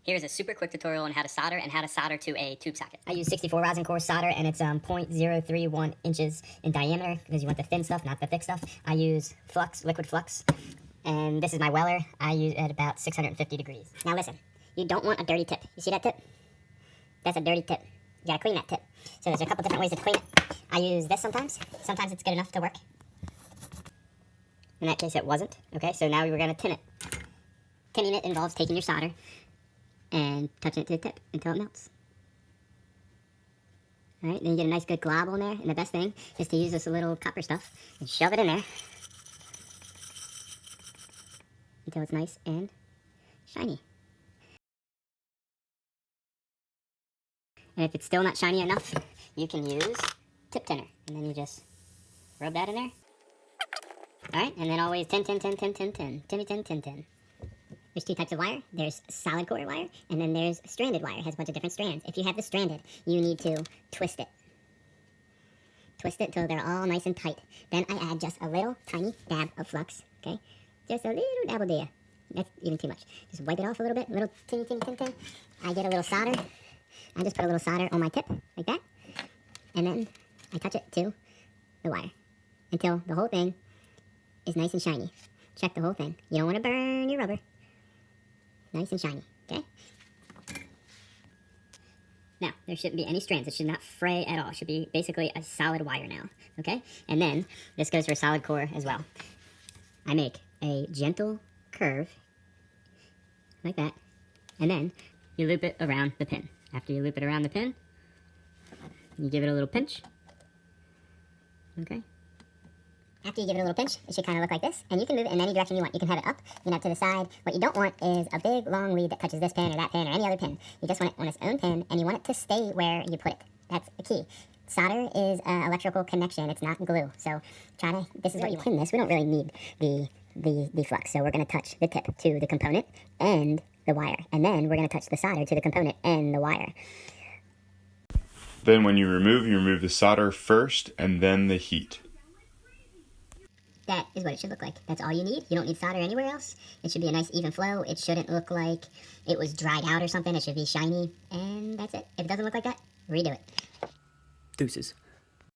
Here's a super quick tutorial on how to solder and how to solder to a tube socket. I use 64 rosin core solder, and it's 0.031 inches in diameter because you want the thin stuff, not the thick stuff. I use flux, liquid flux, and this is my weller. I use it at about 650 degrees. Now listen, you don't want a dirty tip. You see that tip? That's a dirty tip. You gotta clean that tip. So there's a couple different ways to clean it. I use this sometimes. Sometimes it's good enough to work. In that case, it wasn't. Okay, so now we're gonna tin it. Tinning it involves taking your solder and touching it to the tip until it melts. Alright, then you get a nice good glob on there, and the best thing is to use this little copper stuff and shove it in there until it's nice and shiny. And if it's still not shiny enough, you can use tip tinner, and then you just rub that in there. Alright, and then always tin, tin, tin, tin, tin, tin, tinny, tin, tin, tin. There's two types of wire. There's solid core wire, and then there's stranded wire. It has a bunch of different strands. If you have the stranded, you need to twist it. Twist it till they're all nice and tight. Then I add just a little tiny dab of flux, okay? Just a little dabble there. That's even too much. Just wipe it off a little bit, a little tin, tin, tin, tin. I get a little solder. I just put a little solder on my tip, like that. And then I touch it to the wire until the whole thing is nice and shiny. Check the whole thing. You don't want to burn your rubber. Nice and shiny, okay? Now, there shouldn't be any strands. It should not fray at all. It should be basically a solid wire now, okay? And then, this goes for solid core as well. I make a gentle curve, like that, and then you loop it around the pin. After you loop it around the pin, you give it a little pinch, okay? After you give it a little pinch, it should kind of look like this, and you can move it in any direction you want. You can have it up, you can have it to the side. What you don't want is a big, long lead that touches this pin or that pin or any other pin. You just want it on its own pin, and you want it to stay where you put it. That's the key. Solder is an electrical connection. It's not glue. So this is what you pin this. We don't really need the flux, so we're going to touch the tip to the component and the wire, and then we're going to touch the solder to the component and the wire. Then when you remove the solder first and then the heat. That is what it should look like. That's all you need. You don't need solder anywhere else. It should be a nice even flow. It shouldn't look like it was dried out or something. It should be shiny, and that's it. If it doesn't look like that, redo it. Deuces.